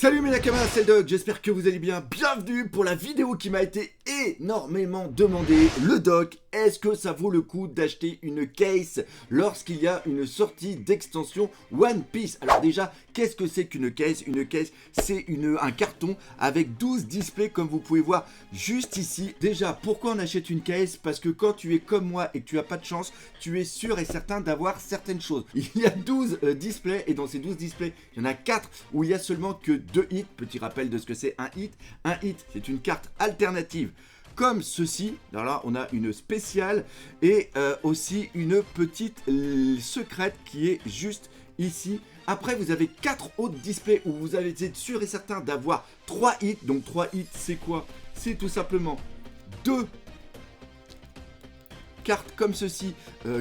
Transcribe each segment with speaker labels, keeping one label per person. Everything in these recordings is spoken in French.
Speaker 1: Salut mes nakamas, c'est Doc, j'espère que vous allez bien. Bienvenue pour la vidéo qui m'a été énormément demandée. Le Doc, est-ce que ça vaut le coup d'acheter une case lorsqu'il y a une sortie d'extension One Piece? Alors déjà, qu'est-ce que c'est qu'une case? Une case, c'est un carton avec 12 displays comme vous pouvez voir juste ici. Déjà, pourquoi on achète une case? Parce que quand tu es comme moi et que tu n'as pas de chance, tu es sûr et certain d'avoir certaines choses. Il y a 12 displays et dans ces 12 displays, il y en a 4 où il y a seulement que 2 hits. Petit rappel de ce que c'est un hit. Un hit, c'est une carte alternative comme ceci. Alors là, on a une spéciale et aussi une petite secrète qui est juste ici. Après, vous avez 4 autres displays où vous allez être sûr et certain d'avoir 3 hits. Donc 3 hits, c'est quoi? C'est tout simplement 2 cartes comme ceci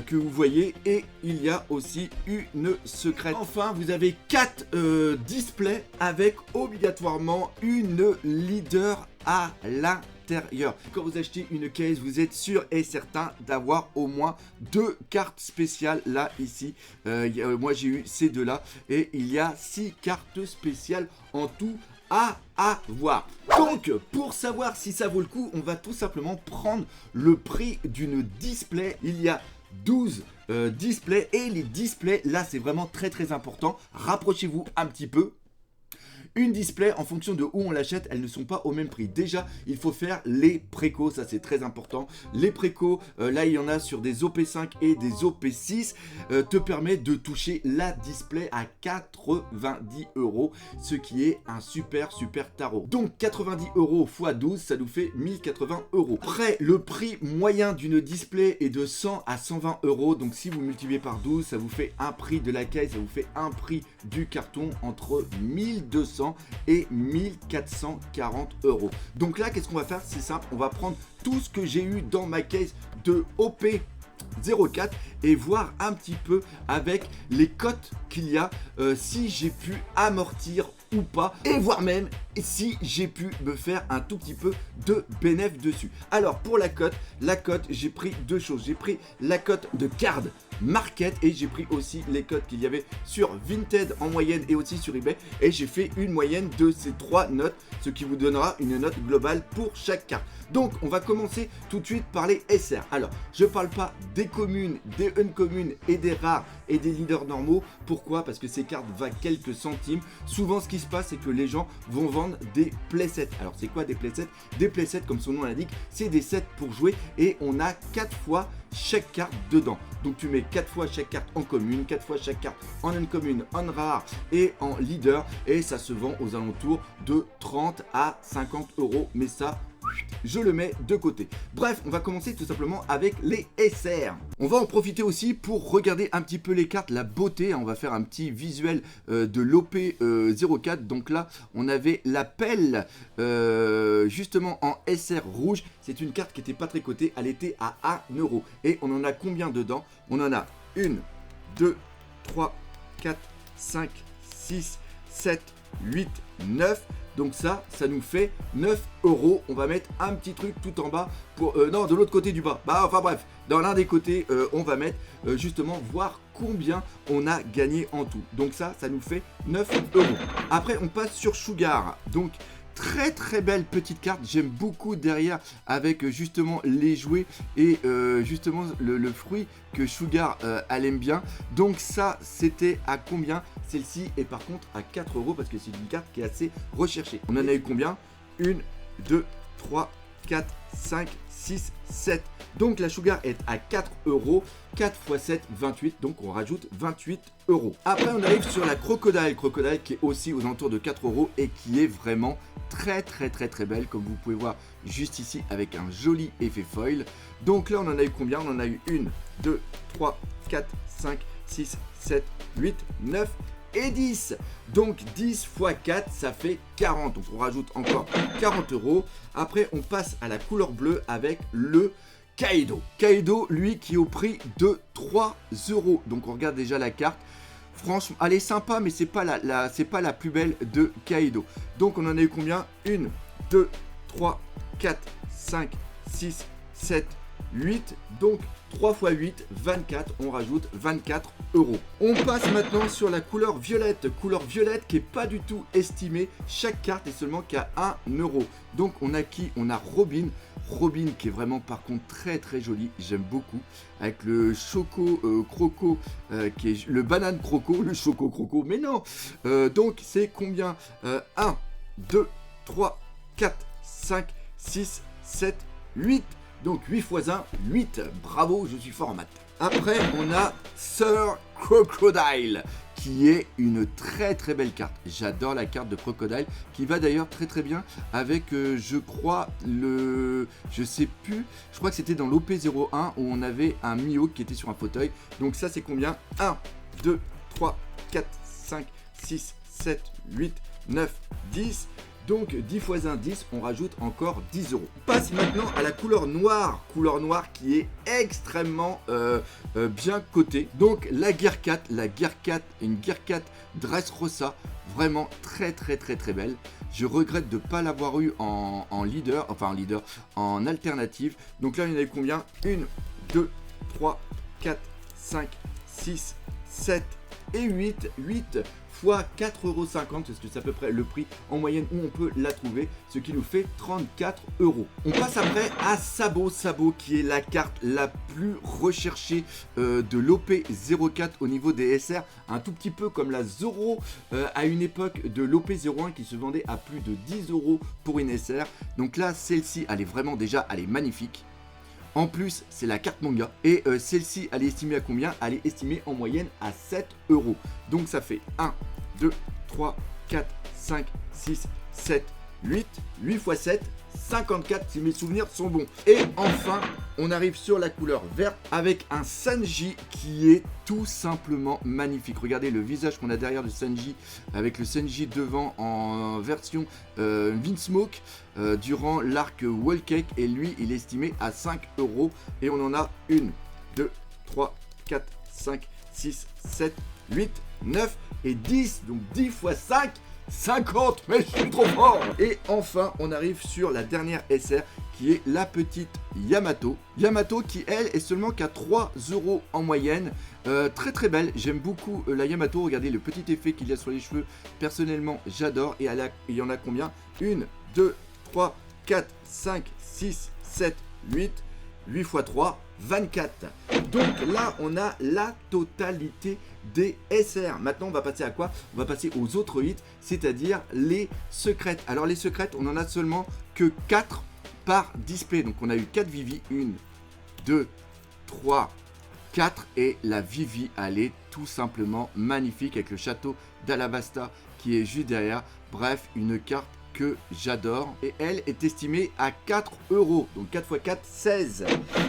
Speaker 1: que vous voyez, et il y a aussi une secrète. Enfin, vous avez 4 displays avec obligatoirement une leader à l'intérieur. Quand vous achetez une case, vous êtes sûr et certain d'avoir au moins 2 cartes spéciales là, ici. Moi, j'ai eu ces deux-là et il y a 6 cartes spéciales en tout à avoir. Donc, pour savoir si ça vaut le coup, on va tout simplement prendre le prix d'une display. Il y a 12 displays et les displays, là, c'est vraiment très important. Rapprochez-vous un petit peu. Une display, en fonction de où on l'achète, elles ne sont pas au même prix. Déjà, il faut faire les précos, ça c'est très important. Les précos, là il y en a sur des OP5 et des OP6, te permet de toucher la display à 90 €, ce qui est un super tarot. Donc 90 € x 12, ça nous fait 1080 €. Après, le prix moyen d'une display est de 100 à 120 €. Donc si vous multipliez par 12, ça vous fait un prix de la caisse, ça vous fait un prix du carton entre 1200 et 1440 €. Donc là, qu'est-ce qu'on va faire? C'est simple, on va prendre tout ce que j'ai eu dans ma case de OP04 et voir un petit peu avec les cotes qu'il y a, si j'ai pu amortir ou pas, et voir même si j'ai pu me faire un tout petit peu de bénéfice dessus. Alors pour la cote, j'ai pris deux choses. J'ai pris la cote de Card Market et j'ai pris aussi les cotes qu'il y avait sur Vinted en moyenne et aussi sur eBay, et j'ai fait une moyenne de ces 3 notes, ce qui vous donnera une note globale pour chaque carte. Donc on va commencer tout de suite par les SR. Alors je parle pas des communes, des uncommunes et des rares et des leaders normaux. Pourquoi? Parce que ces cartes valent quelques centimes. Souvent ce qui se passe, c'est que les gens vont vendre des playsets. Alors c'est quoi des playsets? Des playsets, comme son nom l'indique, c'est des sets pour jouer et on a 4 fois chaque carte dedans. Donc tu mets 4 fois chaque carte en commune, 4 fois chaque carte en uncommune, en rare et en leader, et ça se vend aux alentours de 30 à 50 €, mais ça, je le mets de côté. Bref, on va commencer tout simplement avec les SR. On va en profiter aussi pour regarder un petit peu les cartes, la beauté. On va faire un petit visuel de l'OP04. Donc là, on avait la pelle justement en SR rouge. C'est une carte qui n'était pas très cotée. Elle était à 1 €. Et on en a combien dedans? On en a 1, 2, 3, 4, 5, 6, 7, 8, 9. Donc ça nous fait 9 €. On va mettre un petit truc tout en bas pour... non, de l'autre côté du bas. Enfin bref, dans l'un des côtés, on va mettre justement voir combien on a gagné en tout. Donc ça nous fait 9 €. Après, on passe sur Sugar. Donc très belle petite carte, j'aime beaucoup derrière avec justement les jouets et justement le fruit que Sugar elle aime bien. Donc ça, c'était à combien? Celle-ci est par contre à 4 € parce que c'est une carte qui est assez recherchée. On en a eu combien? 1, 2, 3, 4, 5, 6, 7. Donc la Sugar est à 4 €. 4 x 7, 28. Donc on rajoute 28 €. Après on arrive sur la Crocodile. Crocodile qui est aussi aux alentours de 4 € et qui est vraiment très belle, comme vous pouvez voir juste ici avec un joli effet foil. Donc là on en a eu combien? On en a eu 1, 2, 3, 4, 5, 6, 7, 8, 9 et 10. Donc 10 x 4, ça fait 40. Donc on rajoute encore 40 €. Après on passe à la couleur bleue avec le Kaido. Kaido, lui, qui est au prix de 3 €. Donc on regarde déjà la carte. Franchement, elle est sympa, mais c'est pas la plus belle de Kaido. Donc on en a eu combien? 1, 2, 3, 4, 5, 6, 7, 8, donc 3 x 8, 24, on rajoute 24 euros. On passe maintenant sur la couleur violette qui est pas du tout estimée, chaque carte est seulement qu'à 1 euro. Donc on a qui? On a Robin qui est vraiment par contre très très joli, j'aime beaucoup, avec le choco croco qui est le banane croco, le choco croco, mais non. Donc c'est combien? 1, 2, 3, 4, 5, 6, 7, 8. Donc 8 x 1, 8. Bravo, je suis fort en maths. Après, on a Sir Crocodile, qui est une très très belle carte. J'adore la carte de Crocodile, qui va d'ailleurs très très bien avec, je crois, je sais plus, je crois que c'était dans l'OP01 où on avait un Mio qui était sur un fauteuil. Donc ça, c'est combien? 1, 2, 3, 4, 5, 6, 7, 8, 9, 10. Donc 10 x 1, 10, on rajoute encore 10 euros. On passe maintenant à la couleur noire qui est extrêmement bien cotée. Donc la Gear 4, une Gear 4 Dressrosa, vraiment très très très très belle. Je regrette de ne pas l'avoir eu en alternative. Donc là, il y en a eu combien? 1, 2, 3, 4, 5, 6, 7 et 8. 8 fois 4,50 €, parce que c'est à peu près le prix en moyenne où on peut la trouver, ce qui nous fait 34 euros. On passe après à Sabot, qui est la carte la plus recherchée de l'OP04 au niveau des SR, un tout petit peu comme la Zoro à une époque de l'OP01 qui se vendait à plus de 10 euros pour une SR. Donc là, celle-ci, elle est magnifique. En plus, c'est la carte manga. Et celle-ci, elle est estimée à combien? Elle est estimée en moyenne à 7 euros. Donc ça fait 1, 2, 3, 4, 5, 6, 7, 8. 8 x 7, 54 si mes souvenirs sont bons. Et enfin, on arrive sur la couleur verte avec un Sanji qui est tout simplement magnifique. Regardez le visage qu'on a derrière de Sanji, avec le Sanji devant en version Vinsmoke durant l'arc Wall Cake. Et lui, il est estimé à 5 euros. Et on en a 1, 2, 3, 4, 5, 6, 7, 8, 9 et 10. Donc 10 x 5, 50, mais je suis trop fort. Et enfin, on arrive sur la dernière SR qui est la petite Yamato. Yamato qui, elle, est seulement qu'à 3 euros en moyenne. Très très belle, j'aime beaucoup la Yamato. Regardez le petit effet qu'il y a sur les cheveux. Personnellement, j'adore. Et il y en a combien? 1, 2, 3, 4, 5, 6, 7, 8. 8 x 3, 24. Donc là, on a la totalité des SR. Maintenant, on va passer à quoi? On va passer aux autres hits, c'est-à-dire les secrètes. Alors, les secrètes, on en a seulement que 4 par display. Donc, on a eu 4 Vivi. 1, 2, 3, 4. Et la Vivi, elle est tout simplement magnifique avec le château d'Alabasta qui est juste derrière. Bref, une carte que j'adore, et elle est estimée à 4 euros, donc 4 x 4, 16.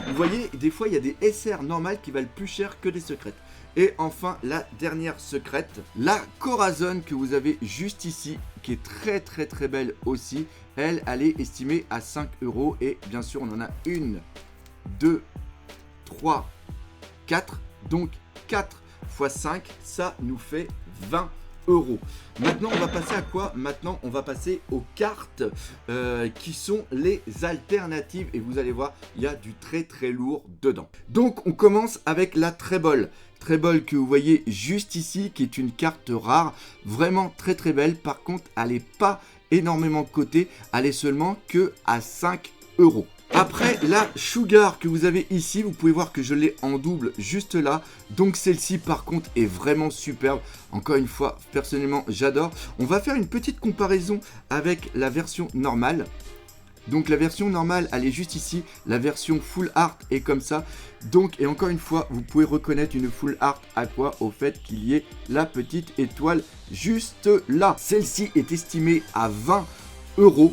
Speaker 1: Vous voyez, des fois il y a des SR normales qui valent plus cher que des secrètes. Et enfin, la dernière secrète, la Corazon que vous avez juste ici, qui est très très très belle aussi. Elle est estimée à 5 euros, et bien sûr on en a 1, 2, 3, 4, donc 4 x 5, ça nous fait 20 euros. Maintenant, on va passer à quoi? Maintenant, on va passer aux cartes qui sont les alternatives. Et vous allez voir, il y a du très très lourd dedans. Donc, on commence avec la Treble. Treble que vous voyez juste ici, qui est une carte rare. Vraiment très très belle. Par contre, elle n'est pas énormément cotée. Elle est seulement que à 5 euros. Après, la Sugar que vous avez ici, vous pouvez voir que je l'ai en double juste là. Donc celle-ci par contre est vraiment superbe. Encore une fois, personnellement, j'adore. On va faire une petite comparaison avec la version normale. Donc la version normale, elle est juste ici. La version full art est comme ça. Donc, et encore une fois, vous pouvez reconnaître une full art à quoi? Au fait qu'il y ait la petite étoile juste là. Celle-ci est estimée à 20 euros.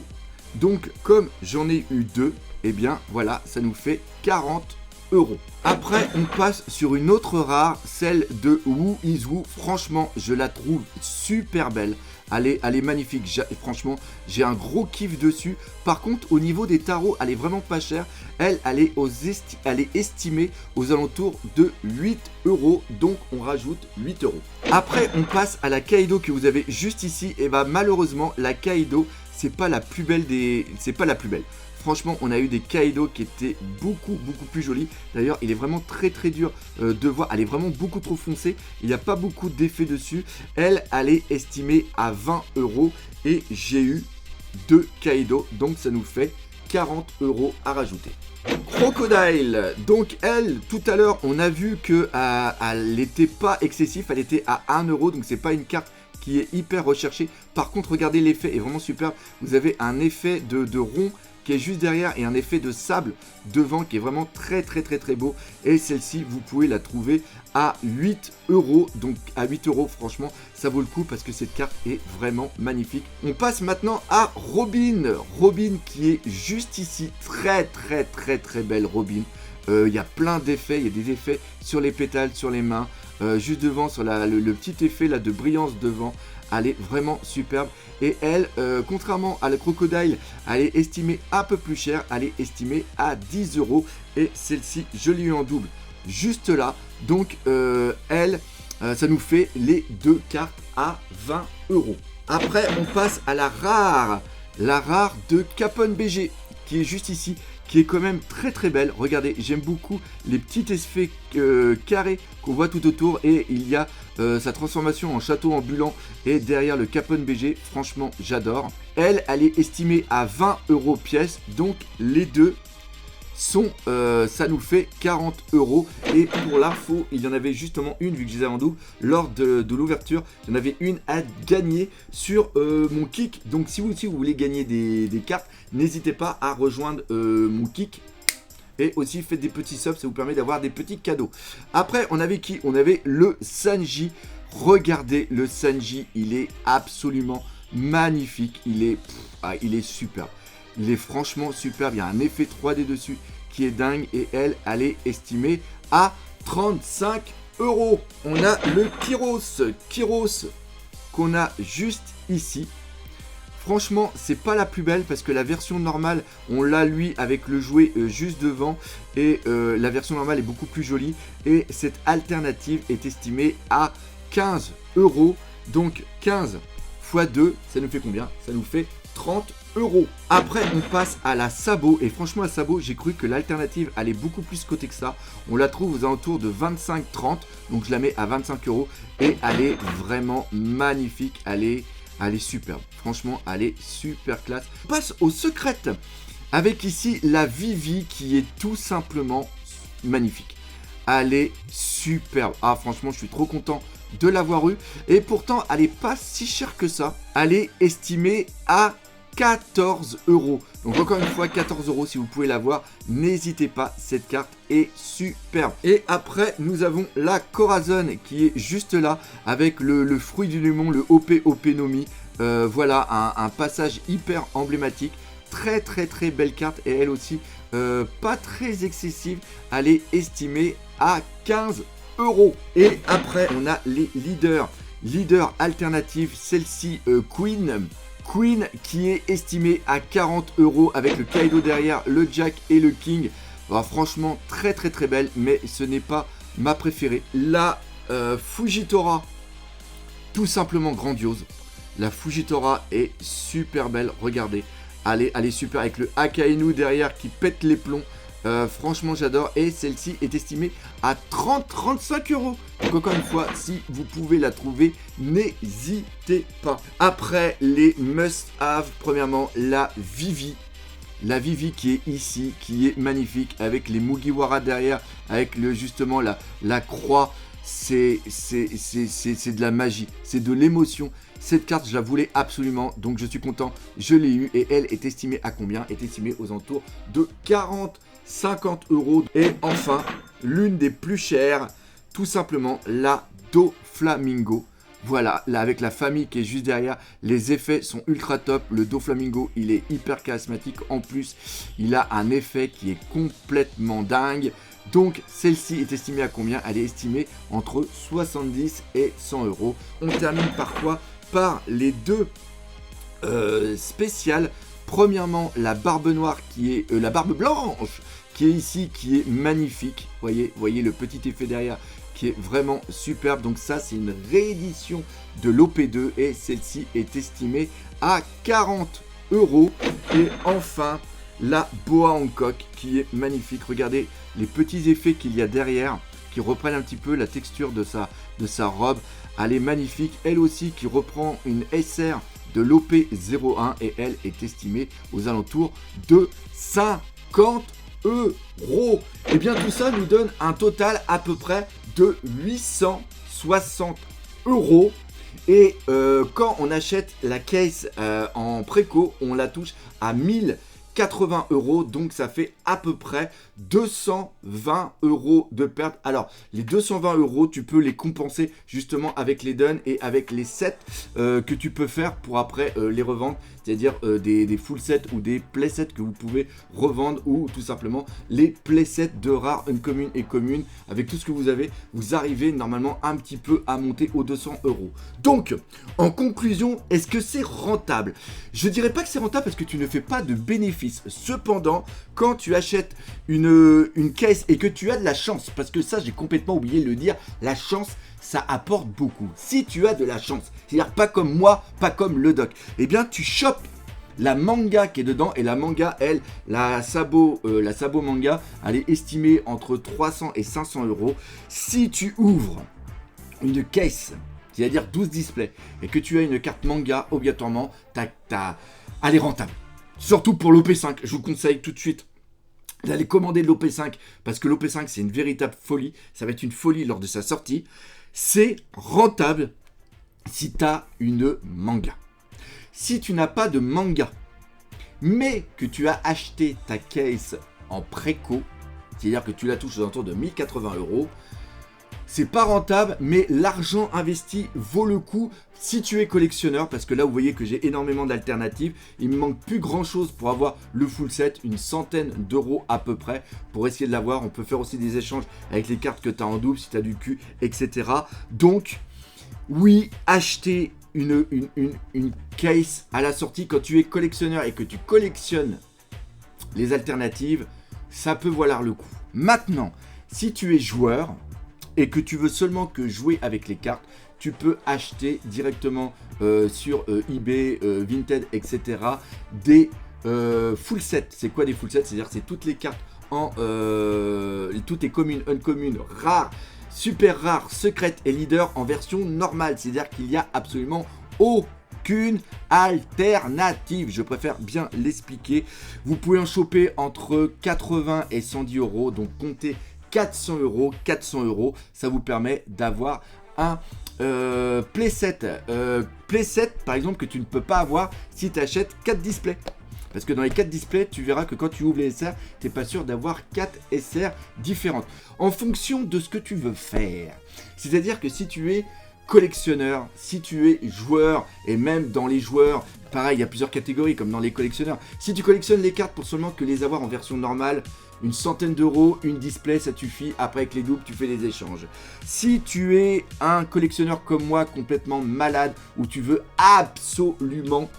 Speaker 1: Donc comme j'en ai eu deux, et bien voilà, ça nous fait 40 euros. Après, on passe sur une autre rare, celle de Who is Who. Franchement, je la trouve super belle. Elle est magnifique. Franchement, j'ai un gros kiff dessus. Par contre, au niveau des tarots, elle est vraiment pas chère. Elle est estimée aux alentours de 8 euros. Donc, on rajoute 8 euros. Après, on passe à la Kaido que vous avez juste ici. Et bah, malheureusement, la Kaido, c'est pas la plus belle des... C'est pas la plus belle. franchement, on a eu des Kaido qui étaient beaucoup plus jolis. D'ailleurs, il est vraiment très dur de voir. Elle est vraiment beaucoup trop foncée. Il n'y a pas beaucoup d'effets dessus. Elle est estimée à 20 € et j'ai eu 2 Kaido. Donc, ça nous fait 40 € à rajouter. Crocodile, donc elle, tout à l'heure, on a vu que elle n'était pas excessive. Elle était à 1 €. Donc, c'est pas une carte qui est hyper recherchée. Par contre, regardez, l'effet est vraiment superbe. Vous avez un effet de rond qui est juste derrière et un effet de sable devant qui est vraiment très beau. Et celle-ci, vous pouvez la trouver à 8 €. Donc à 8 €, franchement, ça vaut le coup parce que cette carte est vraiment magnifique. On passe maintenant à Robin. Robin qui est juste ici. Très belle Robin. Il y a plein d'effets. Il y a des effets sur les pétales, sur les mains. Juste devant, sur le petit effet là de brillance devant. Elle est vraiment superbe. Et elle, contrairement à la Crocodile, elle est estimée un peu plus chère. Elle est estimée à 10 €. Et celle-ci, je l'ai eu en double juste là. Donc, ça nous fait les 2 cartes à 20 €. Après, on passe à la rare. La rare de Capone BG, qui est juste ici, qui est quand même très belle. Regardez, j'aime beaucoup les petits effets carrés qu'on voit tout autour. Et il y a sa transformation en château ambulant et derrière le Capone BG. Franchement, j'adore. Elle est estimée à 20 € pièce. Donc, les deux sont, ça nous fait 40 €. Et pour l'info, il y en avait justement une, vu que je les avais en double, lors de l'ouverture, il y en avait une à gagner sur mon kick. Donc si vous aussi vous voulez gagner des cartes, n'hésitez pas à rejoindre mon kick. Et aussi faites des petits subs, ça vous permet d'avoir des petits cadeaux. Après, on avait qui? On avait le Sanji. Regardez le Sanji, il est absolument magnifique. Il est superbe. Il est franchement superbe. Il y a un effet 3D dessus qui est dingue. Et elle est estimée à 35 €. On a le Kyros. Kyros qu'on a juste ici. Franchement, c'est pas la plus belle parce que la version normale, on l'a lui avec le jouet juste devant. Et la version normale est beaucoup plus jolie. Et cette alternative est estimée à 15 €. Donc 15 x 2, ça nous fait combien? Ça nous fait 30 €. Après, on passe à la Sabot. Et franchement, la Sabot, j'ai cru que l'alternative allait beaucoup plus côté que ça. On la trouve aux alentours de 25-30. Donc, je la mets à 25 €. Et elle est vraiment magnifique. Elle est superbe. Franchement, elle est super classe. On passe aux secrètes. Avec ici la Vivi qui est tout simplement magnifique. Elle est superbe. Ah, franchement, je suis trop content de l'avoir eu. Et pourtant, elle n'est pas si chère que ça. Elle est estimée à 14 €. Donc encore une fois 14 € si vous pouvez l'avoir, n'hésitez pas, cette carte est superbe. Et après nous avons la Corazon qui est juste là avec le fruit du démon, le OP Nomi. Voilà un passage hyper emblématique, très belle carte et elle aussi pas très excessive. Elle est estimée à 15 €. Et après on a les leaders alternatives, celle-ci Queen qui est estimée à 40 € avec le Kaido derrière, le Jack et le King. Bah, franchement très belle, mais ce n'est pas ma préférée. La Fujitora, tout simplement grandiose. La Fujitora est super belle, regardez. Elle est super avec le Akainu derrière qui pète les plombs. Franchement j'adore et celle-ci est estimée à 35 €. Donc encore une fois, si vous pouvez la trouver, n'hésitez pas. Après les must-have, premièrement la Vivi. La Vivi qui est ici, qui est magnifique avec les Mugiwara derrière, avec justement la croix. C'est de la magie, c'est de l'émotion. Cette carte, je la voulais absolument, donc je suis content, je l'ai eu. Et elle est estimée à combien? Est estimée aux alentours de 40-50 €. Et enfin, l'une des plus chères, tout simplement la Doflamingo. Voilà, là avec la famille qui est juste derrière, les effets sont ultra top. Le Doflamingo, il est hyper charismatique. En plus, il a un effet qui est complètement dingue. Donc, celle-ci est estimée à combien? Elle est estimée entre 70 et 100 €. On termine par quoi? Par les deux spéciales. Premièrement, la barbe noire qui est la barbe blanche qui est ici, qui est magnifique. Voyez le petit effet derrière qui est vraiment superbe. Donc ça, c'est une réédition de l'OP2 et celle-ci est estimée à 40 €. Et enfin, la Boa Hancock qui est magnifique. Regardez les petits effets qu'il y a derrière qui reprennent un petit peu la texture de sa robe. Elle est magnifique. Elle aussi qui reprend une SR de l'OP01 et elle est estimée aux alentours de 50 €. Et bien tout ça nous donne un total à peu près de 860 €. Et quand on achète la case en préco, on la touche à 1080 €, donc ça fait à peu près 220 € de perte. Alors, les 220 €, tu peux les compenser justement avec les dons et avec les sets que tu peux faire pour après les revendre, c'est-à-dire des full sets ou des play sets que vous pouvez revendre ou tout simplement les play sets de rares, uncommon et commune. Avec tout ce que vous avez, vous arrivez normalement un petit peu à monter aux 200 €. Donc, en conclusion, est-ce que c'est rentable? Je dirais pas que c'est rentable parce que tu ne fais pas de bénéfice. Cependant, quand tu achètes une caisse et que tu as de la chance, parce que ça j'ai complètement oublié de le dire, la chance ça apporte beaucoup. Si tu as de la chance, c'est-à-dire pas comme moi, pas comme le doc, eh bien tu chopes la manga qui est dedans, et la manga, elle, la Sabo manga, elle est estimée entre 300 et 500 €. Si tu ouvres une caisse, c'est-à-dire 12 displays, et que tu as une carte manga, obligatoirement, elle est rentable. Surtout pour l'OP5, je vous conseille tout de suite d'aller commander de l'OP5, parce que l'OP5 c'est une véritable folie, ça va être une folie lors de sa sortie. C'est rentable si tu as une manga. Si tu n'as pas de manga, mais que tu as acheté ta case en préco, c'est-à-dire que tu la touches aux alentours de 1080 €, c'est pas rentable, mais l'argent investi vaut le coup si tu es collectionneur, parce que là vous voyez que j'ai énormément d'alternatives. Il me manque plus grand chose pour avoir le full set, une centaine d'euros à peu près pour essayer de l'avoir. On peut faire aussi des échanges avec les cartes que tu as en double si tu as du cul, etc. Donc oui, acheter une case à la sortie quand tu es collectionneur et que tu collectionnes les alternatives, ça peut valoir le coup. Maintenant, si tu es joueur et que tu veux seulement que jouer avec les cartes, tu peux acheter directement sur eBay, Vinted, etc. des full sets. C'est quoi des full sets? C'est-à-dire c'est toutes les cartes en toutes les communes, uncommon, rares, super rares, secrètes et leaders en version normale. C'est-à-dire qu'il n'y a absolument aucune alternative. Je préfère bien l'expliquer. Vous pouvez en choper entre 80 et 110 €. Donc comptez 400 €. 400 €, ça vous permet d'avoir un playset. Playset, par exemple, que tu ne peux pas avoir si tu achètes 4 displays. Parce que dans les 4 displays, tu verras que quand tu ouvres les SR, tu n'es pas sûr d'avoir 4 SR différentes. En fonction de ce que tu veux faire. C'est-à-dire que si tu es collectionneur, si tu es joueur, et même dans les joueurs, pareil, il y a plusieurs catégories comme dans les collectionneurs. Si tu collectionnes les cartes pour seulement que les avoir en version normale, une centaine d'euros, une display, ça te suffit. Après, avec les doubles, tu fais des échanges. Si tu es un collectionneur comme moi, complètement malade, où tu veux absolument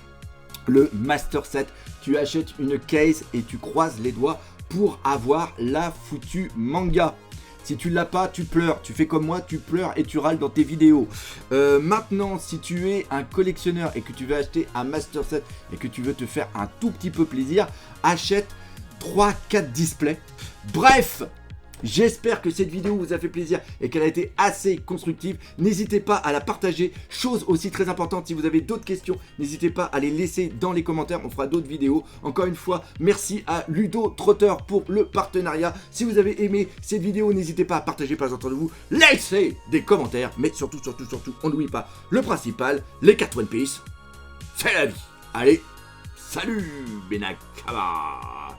Speaker 1: le Master Set, tu achètes une case et tu croises les doigts pour avoir la foutue manga. Si tu l'as pas, tu pleures. Tu fais comme moi, tu pleures et tu râles dans tes vidéos. Maintenant, si tu es un collectionneur et que tu veux acheter un Master Set et que tu veux te faire un tout petit peu plaisir, achète 3-4 displays. Bref, j'espère que cette vidéo vous a fait plaisir et qu'elle a été assez constructive. N'hésitez pas à la partager. Chose aussi très importante, si vous avez d'autres questions, n'hésitez pas à les laisser dans les commentaires. On fera d'autres vidéos. Encore une fois, merci à Ludo Trotter pour le partenariat. Si vous avez aimé cette vidéo, n'hésitez pas à partager par autour de vous. Laissez des commentaires. Mais surtout, on n'oublie pas le principal, les 4 One Piece. C'est la vie. Allez, salut Benakama.